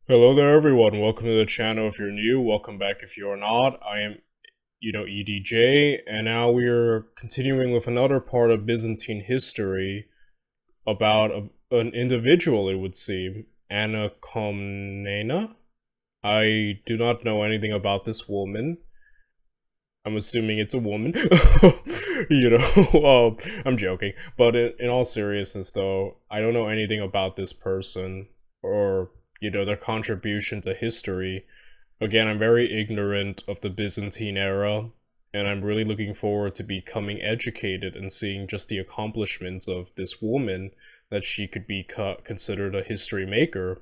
Hello there everyone, welcome to the channel if you're new, welcome back if you're not. I am, EDJ, and now we're continuing with another part of Byzantine history about an individual, it would seem, Anna Komnena. I do not know anything about this woman. I'm assuming it's a woman. I'm joking. But in all seriousness though, I don't know anything about this person, or their contribution to history. Again, I'm very ignorant of the Byzantine era, and I'm really looking forward to becoming educated and seeing just the accomplishments of this woman, that she could be considered a history maker.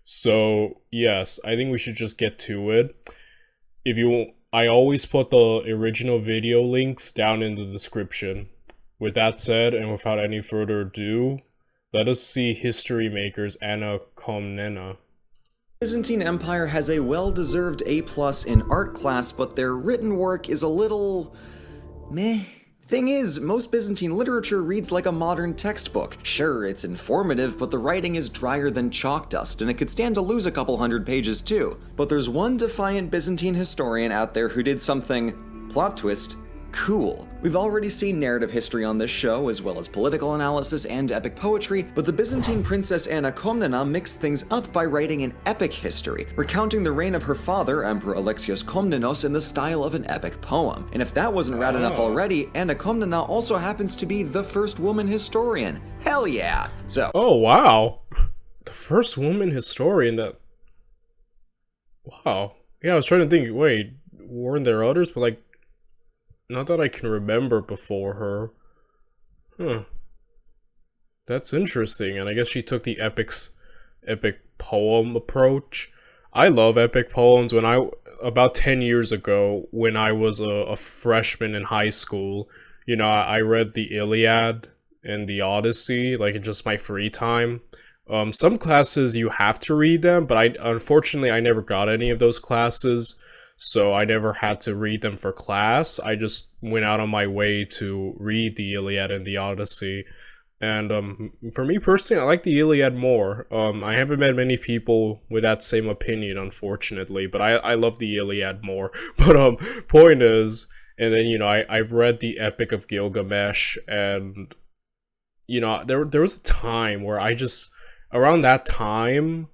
So, yes, I think we should just get to it. If you I always put the original video links down in the description. With that said, and without any further ado, let us see history makers Anna Komnena. The Byzantine Empire has a well-deserved A+ in art class, but their written work is a little meh. Thing is, most Byzantine literature reads like a modern textbook. Sure, it's informative, but the writing is drier than chalk dust, and it could stand to lose a couple hundred pages too. But there's one defiant Byzantine historian out there who did something, plot twist, cool. We've already seen narrative history on this show, as well as political analysis and epic poetry, but the Byzantine princess Anna Komnena mixed things up by writing an epic history, recounting the reign of her father, Emperor Alexios Komnenos, in the style of an epic poem. And if that wasn't rad enough already, Anna Komnena also happens to be the first woman historian. Hell yeah! So, oh wow, the first woman historian that... Wow. Yeah, I was trying to think, wait, weren't there others? But like, not that I can remember before her. Huh. That's interesting, and I guess she took the epic poem approach. I love epic poems. About 10 years ago, when I was a freshman in high school, I read the Iliad and the Odyssey, like in just my free time. Some classes you have to read them, but unfortunately I never got any of those classes. So I never had to read them for class. I just went out on my way to read the Iliad and the Odyssey. And for me personally, I like the Iliad more. I haven't met many people with that same opinion, unfortunately, but I love the Iliad more. But point is, and then I've read the Epic of Gilgamesh, and there was a time where around that time,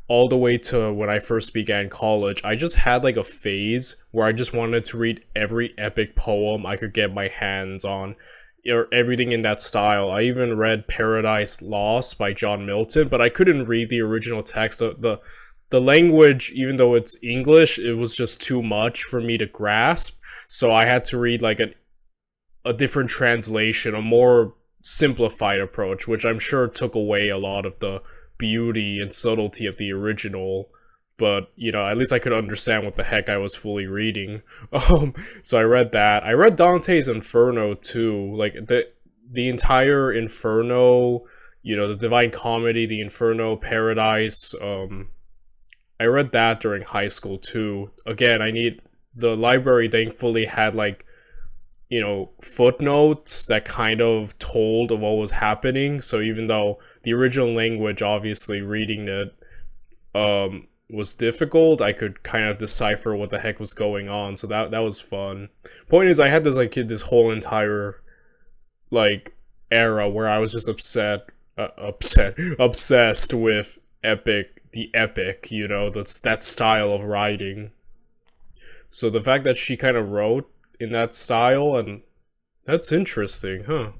all the way to when I first began college, I just had like a phase where I just wanted to read every epic poem I could get my hands on, or everything in that style. I even read Paradise Lost by John Milton, but I couldn't read the original text. The language, even though it's English, it was just too much for me to grasp, so I had to read like a different translation, a more simplified approach, which I'm sure took away a lot of the beauty and subtlety of the original, but at least I could understand what the heck I was fully reading. So I read that. I read Dante's Inferno too, like the entire Inferno, the Divine Comedy, the Inferno, Paradise. I read that during high school too. Again, the library thankfully had like footnotes that kind of told of what was happening. So even though the original language, obviously reading it was difficult, I could kind of decipher what the heck was going on. So that was fun. Point is, I had this whole entire like era where I was just obsessed with the epic, that style of writing. So the fact that she kind of wrote in that style, and that's interesting, huh?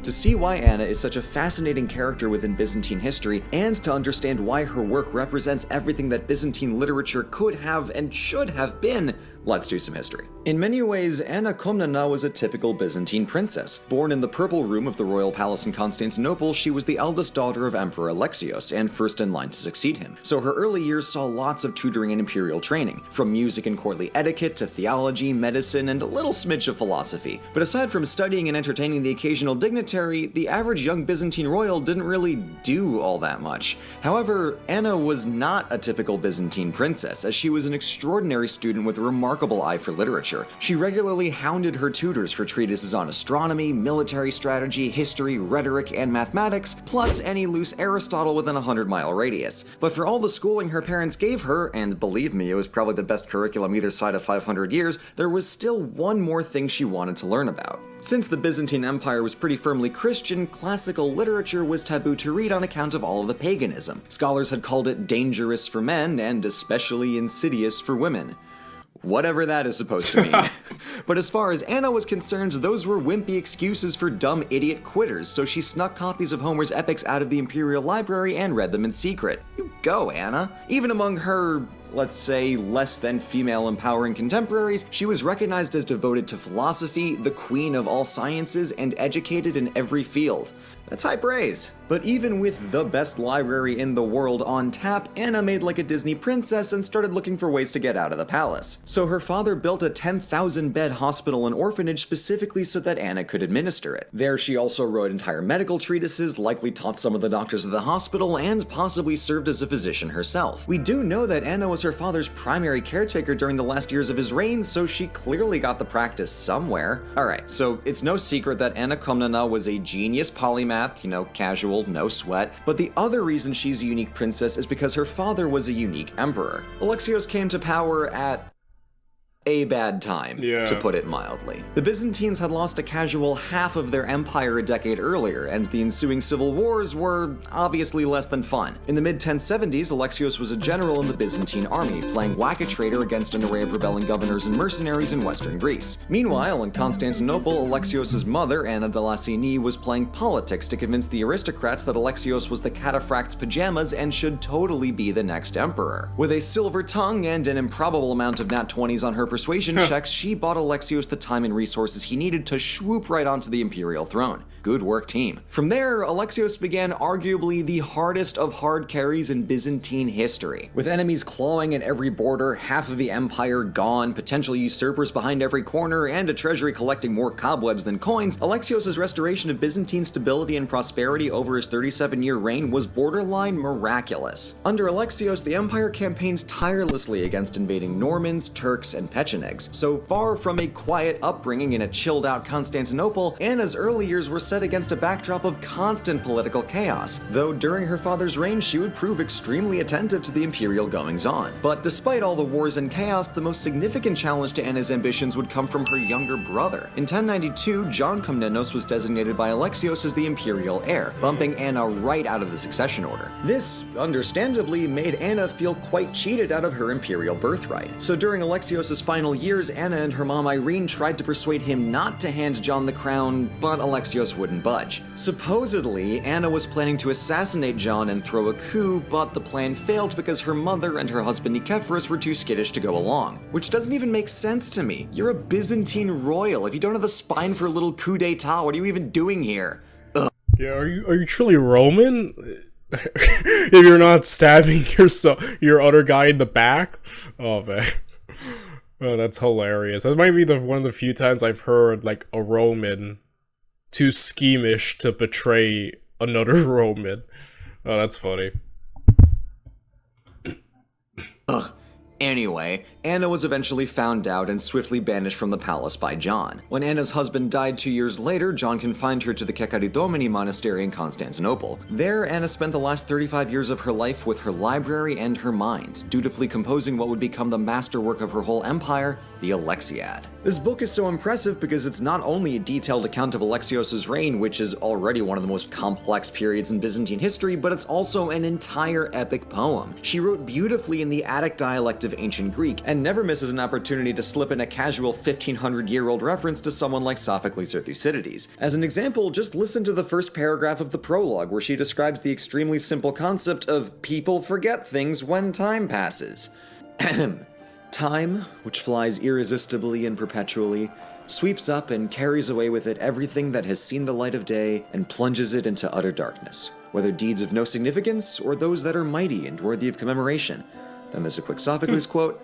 To see why Anna is such a fascinating character within Byzantine history, and to understand why her work represents everything that Byzantine literature could have and should have been, let's do some history. In many ways, Anna Komnena was a typical Byzantine princess. Born in the Purple Room of the royal palace in Constantinople, she was the eldest daughter of Emperor Alexios, and first in line to succeed him. So her early years saw lots of tutoring and imperial training, from music and courtly etiquette to theology, medicine, and a little smidge of philosophy. But aside from studying and entertaining the occasional international dignitary, the average young Byzantine royal didn't really do all that much. However, Anna was not a typical Byzantine princess, as she was an extraordinary student with a remarkable eye for literature. She regularly hounded her tutors for treatises on astronomy, military strategy, history, rhetoric, and mathematics, plus any loose Aristotle within a 100-mile radius. But for all the schooling her parents gave her, and believe me, it was probably the best curriculum either side of 500 years, there was still one more thing she wanted to learn about. Since the Byzantine Empire was pretty firmly Christian, classical literature was taboo to read on account of all of the paganism. Scholars had called it dangerous for men and especially insidious for women. Whatever that is supposed to mean. But as far as Anna was concerned, those were wimpy excuses for dumb idiot quitters, so she snuck copies of Homer's epics out of the Imperial Library and read them in secret. You go, Anna. Even among her, let's say, less than female empowering contemporaries, she was recognized as devoted to philosophy, the queen of all sciences, and educated in every field. That's high praise. But even with the best library in the world on tap, Anna made like a Disney princess and started looking for ways to get out of the palace. So her father built a 10,000-bed hospital and orphanage specifically so that Anna could administer it. There she also wrote entire medical treatises, likely taught some of the doctors of the hospital, and possibly served as a physician herself. We do know that Anna was her father's primary caretaker during the last years of his reign, so she clearly got the practice somewhere. Alright, so it's no secret that Anna Komnena was a genius polymath, casual, no sweat, but the other reason she's a unique princess is because her father was a unique emperor. Alexios came to power at a bad time, to put it mildly. The Byzantines had lost a casual half of their empire a decade earlier, and the ensuing civil wars were obviously less than fun. In the mid-1070s, Alexios was a general in the Byzantine army, playing whack-a-traitor against an array of rebelling governors and mercenaries in western Greece. Meanwhile, in Constantinople, Alexios' mother, Anna de Lassini, was playing politics to convince the aristocrats that Alexios was the cataphract's pajamas and should totally be the next emperor. With a silver tongue and an improbable amount of nat 20s on her persuasion checks, she bought Alexios the time and resources he needed to swoop right onto the imperial throne. Good work, team. From there, Alexios began arguably the hardest of hard carries in Byzantine history. With enemies clawing at every border, half of the empire gone, potential usurpers behind every corner, and a treasury collecting more cobwebs than coins, Alexios' restoration of Byzantine stability and prosperity over his 37-year reign was borderline miraculous. Under Alexios, the empire campaigned tirelessly against invading Normans, Turks, and Pechenegs. So far from a quiet upbringing in a chilled-out Constantinople, Anna's early years were set against a backdrop of constant political chaos, though during her father's reign she would prove extremely attentive to the imperial goings-on. But despite all the wars and chaos, the most significant challenge to Anna's ambitions would come from her younger brother. In 1092, John Komnenos was designated by Alexios as the imperial heir, bumping Anna right out of the succession order. This, understandably, made Anna feel quite cheated out of her imperial birthright. So during Alexios' final years, Anna and her mom Irene tried to persuade him not to hand John the crown, but Alexios wouldn't budge. Supposedly, Anna was planning to assassinate John and throw a coup, but the plan failed because her mother and her husband Nicephorus were too skittish to go along. Which doesn't even make sense to me. You're a Byzantine royal. If you don't have the spine for a little coup d'etat, what are you even doing here? Ugh. Yeah, are you truly Roman? If you're not stabbing your other guy in the back? Oh, man. Oh, that's hilarious. That might be one of the few times I've heard, like, a Roman too schemish to betray another Roman. Oh, that's funny. Ugh. Anyway, Anna was eventually found out and swiftly banished from the palace by John. When Anna's husband died 2 years later, John confined her to the Kekaridomini monastery in Constantinople. There, Anna spent the last 35 years of her life with her library and her mind, dutifully composing what would become the masterwork of her whole empire, the Alexiad. This book is so impressive because it's not only a detailed account of Alexios' reign, which is already one of the most complex periods in Byzantine history, but it's also an entire epic poem. She wrote beautifully in the Attic dialect of ancient Greek, and never misses an opportunity to slip in a casual 1500-year-old reference to someone like Sophocles or Thucydides. As an example, just listen to the first paragraph of the prologue, where she describes the extremely simple concept of people forget things when time passes. Time, which flies irresistibly and perpetually, sweeps up and carries away with it everything that has seen the light of day and plunges it into utter darkness, whether deeds of no significance or those that are mighty and worthy of commemoration. Then there's a quick Sophocles quote,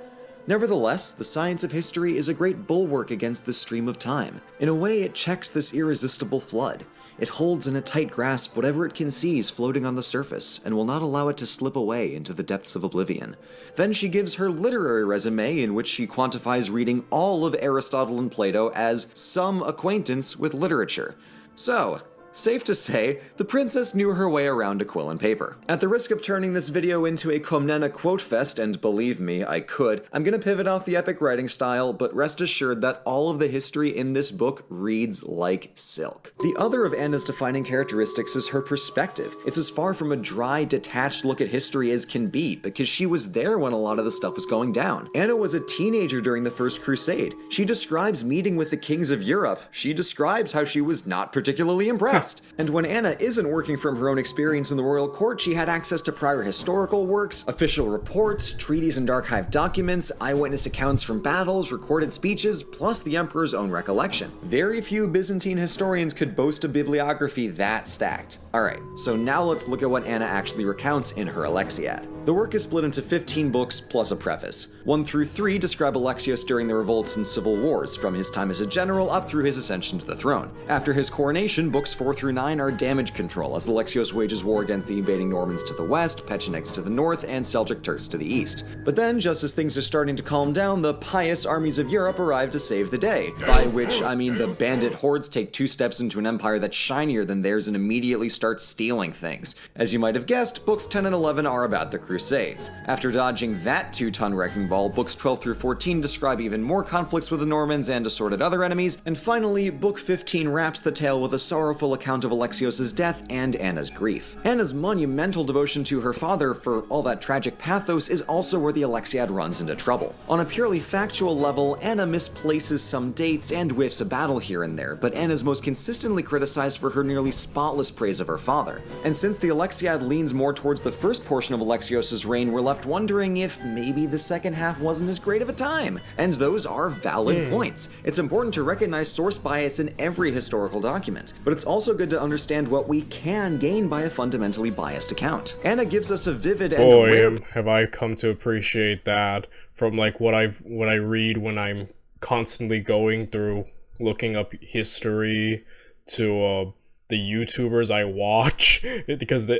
Nevertheless, the science of history is a great bulwark against the stream of time. In a way, it checks this irresistible flood. It holds in a tight grasp whatever it can seize floating on the surface, and will not allow it to slip away into the depths of oblivion. Then she gives her literary resume, in which she quantifies reading all of Aristotle and Plato as some acquaintance with literature. So, safe to say, the princess knew her way around a quill and paper. At the risk of turning this video into a Komnena quote fest, and believe me, I could, I'm gonna pivot off the epic writing style, but rest assured that all of the history in this book reads like silk. The other of Anna's defining characteristics is her perspective. It's as far from a dry, detached look at history as can be, because she was there when a lot of the stuff was going down. Anna was a teenager during the First Crusade. She describes meeting with the kings of Europe. She describes how she was not particularly impressed. And when Anna isn't working from her own experience in the royal court, she had access to prior historical works, official reports, treaties and archived documents, eyewitness accounts from battles, recorded speeches, plus the emperor's own recollection. Very few Byzantine historians could boast a bibliography that stacked. Alright, so now let's look at what Anna actually recounts in her Alexiad. The work is split into 15 books plus a preface. 1 through 3 describe Alexios during the revolts and civil wars, from his time as a general up through his ascension to the throne. After his coronation, books 4 through 9 are damage control, as Alexios wages war against the invading Normans to the west, Pechenegs to the north, and Seljuk Turks to the east. But then, just as things are starting to calm down, the pious armies of Europe arrive to save the day. By which, I mean the bandit hordes take 2 steps into an empire that's shinier than theirs and immediately start stealing things. As you might have guessed, books 10 and 11 are about the Crusades. After dodging that 2-ton wrecking ball, books 12 through 14 describe even more conflicts with the Normans and assorted other enemies, and finally, book 15 wraps the tale with a sorrowful account of Alexios' death and Anna's grief. Anna's monumental devotion to her father, for all that tragic pathos, is also where the Alexiad runs into trouble. On a purely factual level, Anna misplaces some dates and whiffs a battle here and there, but Anna's most consistently criticized for her nearly spotless praise of her father. And since the Alexiad leans more towards the first portion of Alexios' reign, we're left wondering if maybe the second half wasn't as great of a time. And those are valid points. It's important to recognize source bias in every historical document, but it's also good to understand what we can gain by a fundamentally biased account. Anna gives us a vivid and rare... have I come to appreciate that from like what I read when I'm constantly going through looking up history to the YouTubers I watch, because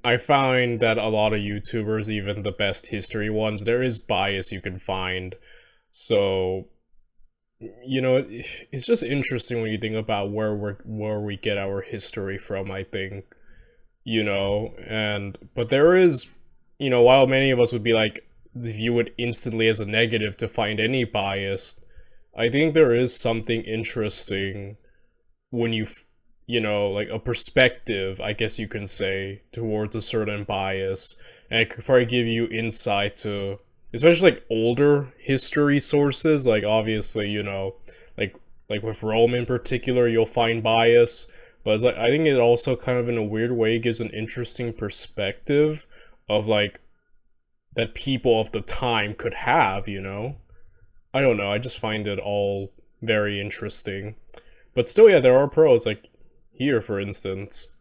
I find that a lot of YouTubers, even the best history ones, there is bias you can find. So, you know, it's just interesting when you think about where we get our history from, I think, you know, but there is, you know, while many of us would be like, view it instantly as a negative to find any bias, I think there is something interesting when you know, like a perspective, I guess you can say, towards a certain bias, and it could probably give you insight to, especially like older history sources, like obviously, you know, like with Rome in particular, you'll find bias, but it's like, I think it also kind of in a weird way gives an interesting perspective of like, that people of the time could have, you know? I don't know, I just find it all very interesting. But still, yeah, there are pros, like here, for instance.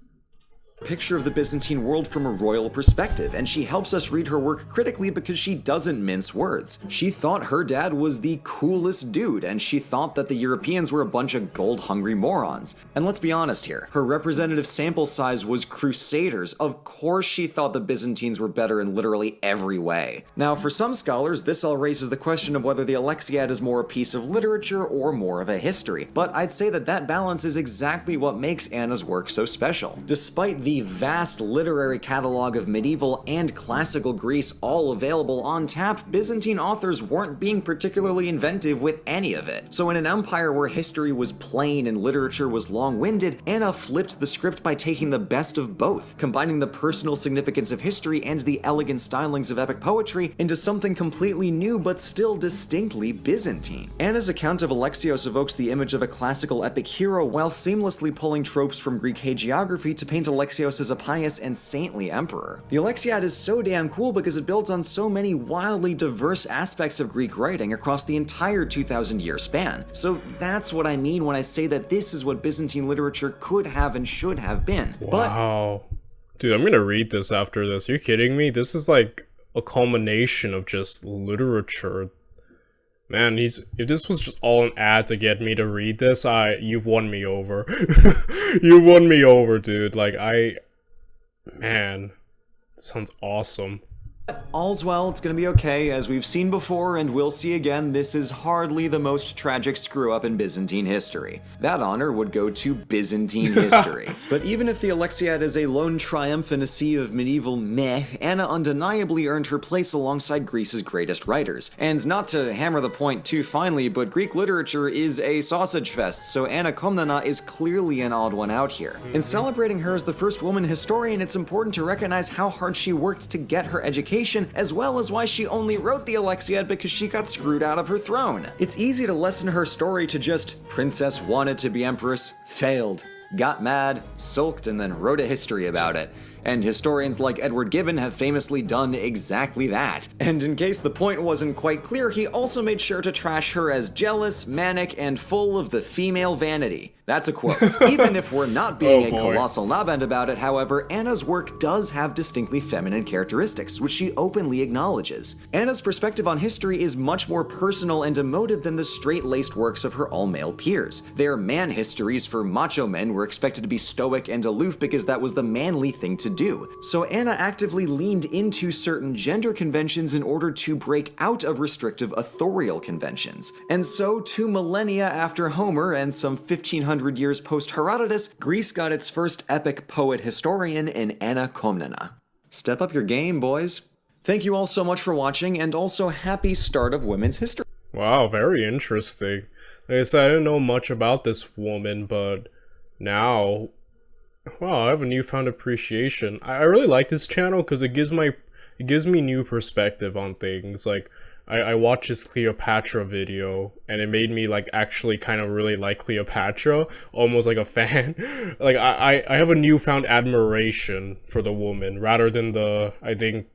Picture of the Byzantine world from a royal perspective, and she helps us read her work critically because she doesn't mince words. She thought her dad was the coolest dude, and she thought that the Europeans were a bunch of gold-hungry morons. And let's be honest here, her representative sample size was crusaders. Of course she thought the Byzantines were better in literally every way. Now, for some scholars, this all raises the question of whether the Alexiad is more a piece of literature or more of a history, but I'd say that that balance is exactly what makes Anna's work so special. Despite the vast literary catalog of medieval and classical Greece all available on tap, Byzantine authors weren't being particularly inventive with any of it. So in an empire where history was plain and literature was long-winded, Anna flipped the script by taking the best of both, combining the personal significance of history and the elegant stylings of epic poetry into something completely new but still distinctly Byzantine. Anna's account of Alexios evokes the image of a classical epic hero while seamlessly pulling tropes from Greek hagiography to paint Alexios as a pious and saintly emperor. The Alexiad is so damn cool because it builds on so many wildly diverse aspects of Greek writing across the entire 2,000-year span. So that's what I mean when I say that this is what Byzantine literature could have and should have been. Wow. Dude, I'm gonna read this after this. Are you kidding me? This is like a culmination of just literature. Man, if this was just all an ad to get me to read this, you've won me over. You've won me over, dude. Like, man, sounds awesome. All's well, it's gonna be okay. As we've seen before and we'll see again, this is hardly the most tragic screw-up in Byzantine history. That honor would go to Byzantine history. But even if the Alexiad is a lone triumph in a sea of medieval meh, Anna undeniably earned her place alongside Greece's greatest writers. And not to hammer the point too finely, but Greek literature is a sausage fest, so Anna Komnena is clearly an odd one out here. In celebrating her as the first woman historian, it's important to recognize how hard she worked to get her education, as well as why she only wrote the Alexiad because she got screwed out of her throne. It's easy to lessen her story to just, princess wanted to be empress, failed, got mad, sulked, and then wrote a history about it. And historians like Edward Gibbon have famously done exactly that. And in case the point wasn't quite clear, he also made sure to trash her as jealous, manic, and full of the female vanity. That's a quote. Even if we're not being a colossal knobend about it, however, Anna's work does have distinctly feminine characteristics, which she openly acknowledges. Anna's perspective on history is much more personal and emotive than the straight-laced works of her all-male peers. Their man histories for macho men were expected to be stoic and aloof because that was the manly thing to do. So Anna actively leaned into certain gender conventions in order to break out of restrictive authorial conventions. And so, 2 millennia after Homer and some 1500 years post-Herodotus, Greece got its first epic poet historian in Anna Komnena. Step up your game, boys. Thank you all so much for watching, and also happy start of women's history. Wow, very interesting. Like I said, I didn't know much about this woman, but now, wow, I have a newfound appreciation. I really like this channel because it gives me new perspective on things. Like, I watched his Cleopatra video, and it made me, like, actually kind of really like Cleopatra, almost like a fan. Like, I have a newfound admiration for the woman, rather than I think,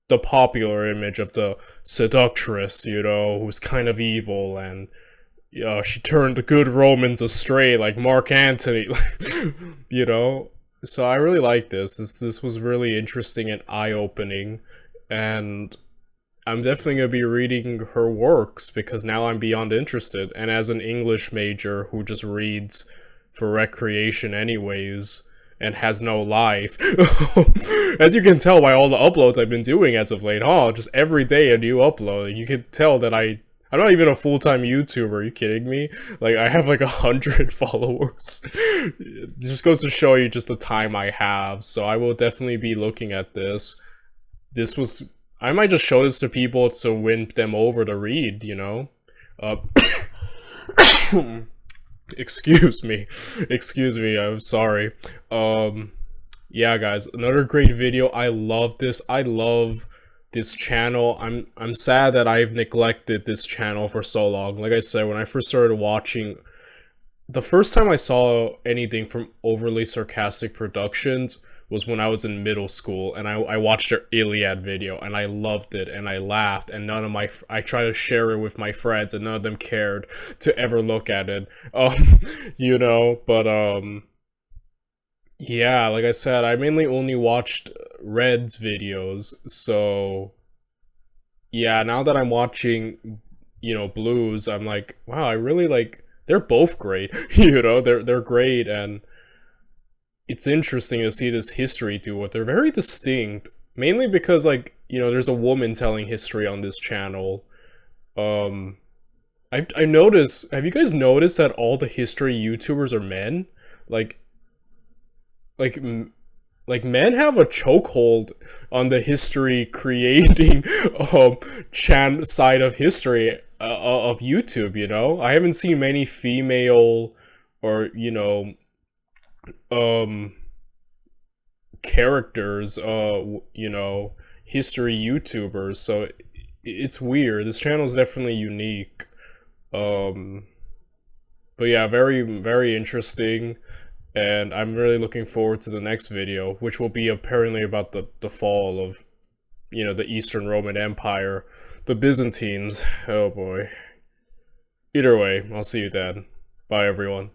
the popular image of the seductress, you know, who's kind of evil, and, she turned the good Romans astray, like Mark Antony, you know? So I really like this. This was really interesting and eye-opening, and I'm definitely going to be reading her works, because now I'm beyond interested, and as an English major who just reads for recreation anyways, and has no life, as you can tell by all the uploads I've been doing as of late, just every day a new upload, and you can tell that I'm not even a full-time YouTuber, are you kidding me? Like, I have like 100 followers. It just goes to show you just the time I have, so I will definitely be looking at this. I might just show this to people to win them over to read, you know? Excuse me, I'm sorry. Yeah, guys, another great video. I love this. I love this channel. I'm sad that I've neglected this channel for so long. Like I said, when I first started watching, the first time I saw anything from Overly Sarcastic Productions was when I was in middle school, and I watched their Iliad video, and I loved it, and I laughed, and I tried to share it with my friends, and none of them cared to ever look at it, you know, but, yeah, like I said, I mainly only watched Red's videos, so, yeah, now that I'm watching, you know, Blue's, I'm like, wow, I really like, they're both great, you know, they're great, and it's interesting to see this history do it. They're very distinct, mainly because, like, you know, there's a woman telling history on this channel. I noticed, have you guys noticed that all the history YouTubers are men? Like men have a chokehold on the history creating side of history of YouTube, you know? I haven't seen many female or, you know, characters, you know, history YouTubers, so it's weird. This channel is definitely unique. But yeah, very, very interesting, and I'm really looking forward to the next video, which will be apparently about the fall of, you know, the Eastern Roman Empire, the Byzantines. Oh boy. Either way, I'll see you then. Bye, everyone.